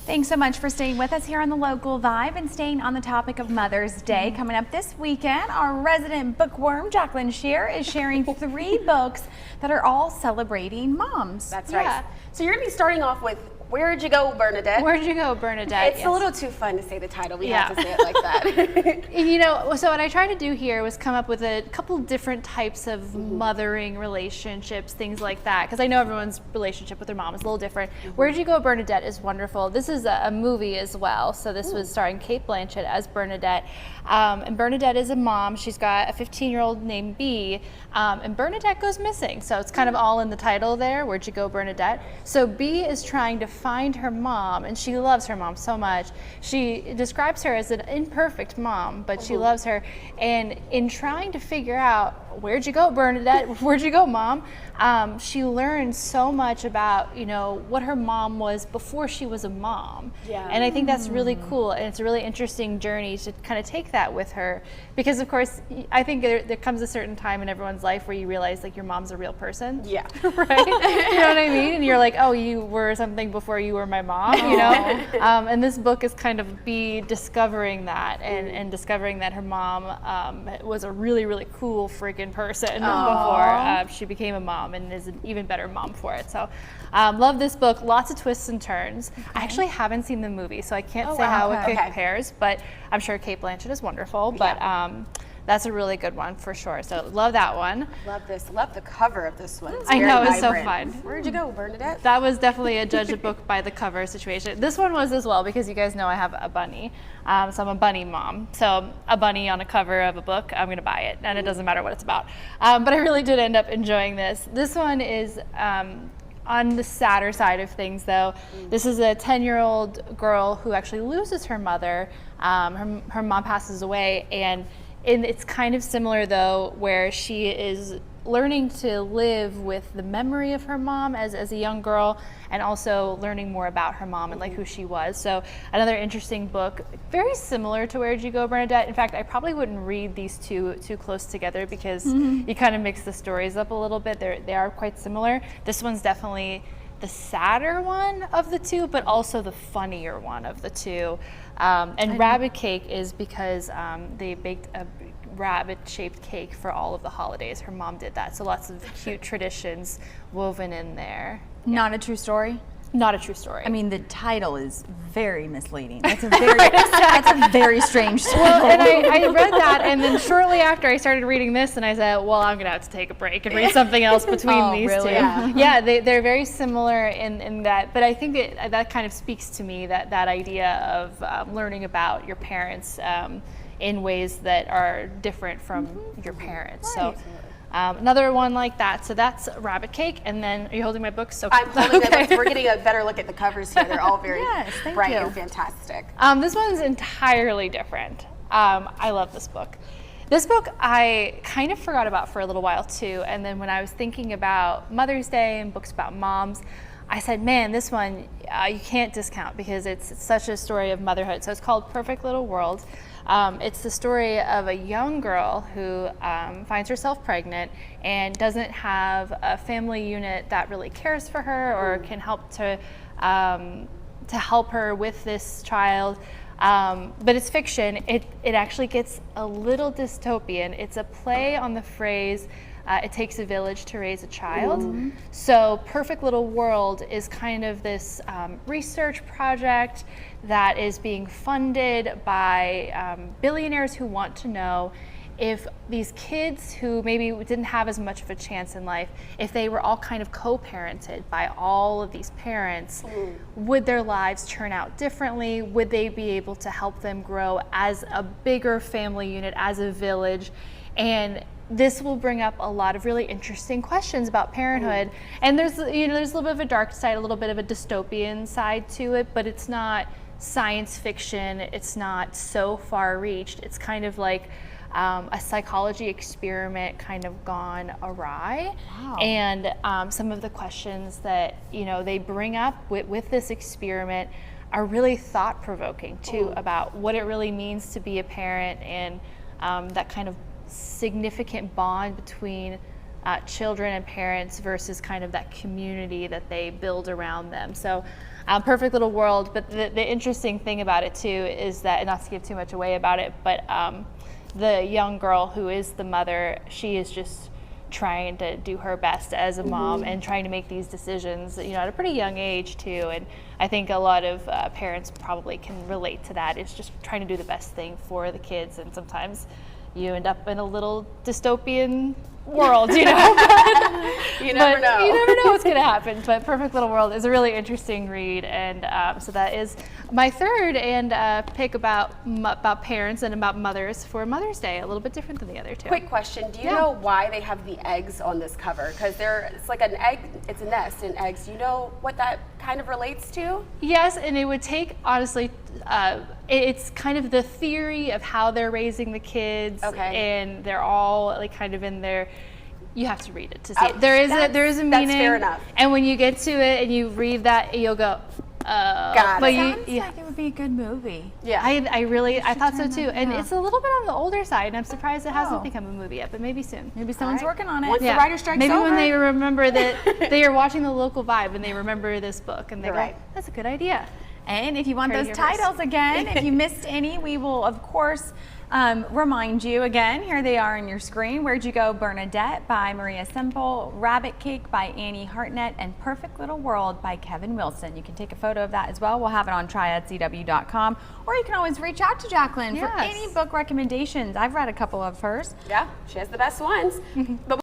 Thanks so much for staying with us here on the Local Vibe and staying on the topic of Mother's Day. Coming up this weekend, our resident bookworm, Jacqueline Shear, is sharing 3 books that are all celebrating moms. That's right. So you're going to be starting off with Where'd You Go, Bernadette? Where'd You Go, Bernadette? It's a little too fun to say the title. We have to say it like that. You know, so what I tried to do here was come up with a couple different types of mothering relationships, things like that, because I know everyone's relationship with their mom is a little different. Where'd You Go, Bernadette is wonderful. This is a movie as well, so this was starring Cate Blanchett as Bernadette. And Bernadette is a mom. She's got a 15-year-old named Bea, and Bernadette goes missing. So it's kind of all in the title there, Where'd You Go, Bernadette? So Bea is trying to find her mom, and she loves her mom so much. She describes her as an imperfect mom, but she loves her. And in trying to figure out, where'd you go, Bernadette? Where'd you go, Mom? She learned so much about, you know, what her mom was before she was a mom. Yeah. And I think that's really cool, and it's a really interesting journey to kind of take that with her, because of course, I think there comes a certain time in everyone's life where you realize like your mom's a real person. Yeah. Right? You know what I mean? And you're like, oh, you were something before you were my mom, you know? And this book is kind of Bea discovering that and discovering that her mom was a really, really cool freaking person before she became a mom, and is an even better mom for it. So love this book. Lots of twists and turns. I actually haven't seen the movie, so I can't say how it compares, but I'm sure Cate Blanchett is wonderful. But that's a really good one for sure. So love that one. Love this. Love the cover of this one. It's I know, very it's so vibrant. fun. Where'd you go, Bernadette? That was definitely a judge a book by the cover situation. This one was as well, because you guys know I have a bunny. So I'm a bunny mom. So a bunny on a cover of a book, I'm going to buy it, and it doesn't matter what it's about. But I really did end up enjoying this. This one is on the sadder side of things, though. This is a 10-year-old girl who actually loses her mother. Her mom passes away, and it's kind of similar, though, where she is learning to live with the memory of her mom as a young girl, and also learning more about her mom and like who she was. So another interesting book, very similar to Where'd You Go, Bernadette? In fact, I probably wouldn't read these two too close together, because you kind of mix the stories up a little bit. They are quite similar. This one's definitely the sadder one of the two, but also the funnier one of the two. And rabbit cake is because they baked a rabbit-shaped cake for all of the holidays. Her mom did that, so lots of cute traditions woven in there. Not a true story? Not a true story. I mean, the title is very misleading. That's a very strange title. Well, and I read that, and then shortly after I started reading this, and I said, well, I'm going to have to take a break and read something else between these two. Yeah, they're very similar in that, but I think that kind of speaks to me, that idea of learning about your parents in ways that are different from your parents. Right. So another one like that. So that's rabbit cake. And then, are you holding my books? So, I'm holding the books. We're getting a better look at the covers here. They're all very bright and fantastic. This one's entirely different. I love this book. This book I kind of forgot about for a little while too. And then when I was thinking about Mother's Day and books about moms, I said, man, this one you can't discount, because it's such a story of motherhood. So it's called Perfect Little World. It's the story of a young girl who finds herself pregnant and doesn't have a family unit that really cares for her or can help to help her with this child. But it's fiction. It actually gets a little dystopian. It's a play on the phrase, it takes a village to raise a child. So Perfect Little World is kind of this research project that is being funded by billionaires who want to know if these kids who maybe didn't have as much of a chance in life, if they were all kind of co-parented by all of these parents, would their lives turn out differently? Would they be able to help them grow as a bigger family unit, as a village? And this will bring up a lot of really interesting questions about parenthood. And there's a little bit of a dark side, a little bit of a dystopian side to it, but it's not science fiction. It's not so far reached. It's kind of like a psychology experiment kind of gone awry. Wow. And some of the questions that they bring up with this experiment are really thought-provoking too, about what it really means to be a parent, and that kind of significant bond between children and parents versus kind of that community that they build around them. So Perfect Little World. But the interesting thing about it too is that, and not to give too much away about it, but the young girl who is the mother, she is just trying to do her best as a mom and trying to make these decisions, at a pretty young age too. And I think a lot of parents probably can relate to that. It's just trying to do the best thing for the kids, and sometimes you end up in a little dystopian world, You never know. You never know what's going to happen. But Perfect Little World is a really interesting read, and so that is my third and pick about parents and about mothers for Mother's Day. A little bit different than the other two. Quick question: do you know why they have the eggs on this cover? Because it's like an egg. It's a nest in eggs. Do you know what that kind of relates to? Yes, and it would take, honestly, it's kind of the theory of how they're raising the kids, and they're all like kind of in there. You have to read it to see it. There is a meaning. That's fair enough. And when you get to it and you read that, you'll go, Got but it. Sounds like it would be a good movie. Yeah. I thought so too. And yeah. it's a little bit on the older side, and I'm surprised it hasn't become a movie yet, but maybe soon. Maybe someone's All right. working on it. Once the writer strike's Maybe over. when they remember that they are watching the local vibe and they remember this book and they You're go, right. that's a good idea. And if you want Heard those it here first. titles again, if you missed any, we will, of course, remind you again. Here they are on your screen. Where'd You Go, Bernadette by Maria Semple, Rabbit Cake by Annie Hartnett, and Perfect Little World by Kevin Wilson. You can take a photo of that as well. We'll have it on triadcw.com, or you can always reach out to Jacqueline for Yes. any book recommendations. I've read a couple of hers. Yeah, she has the best ones. But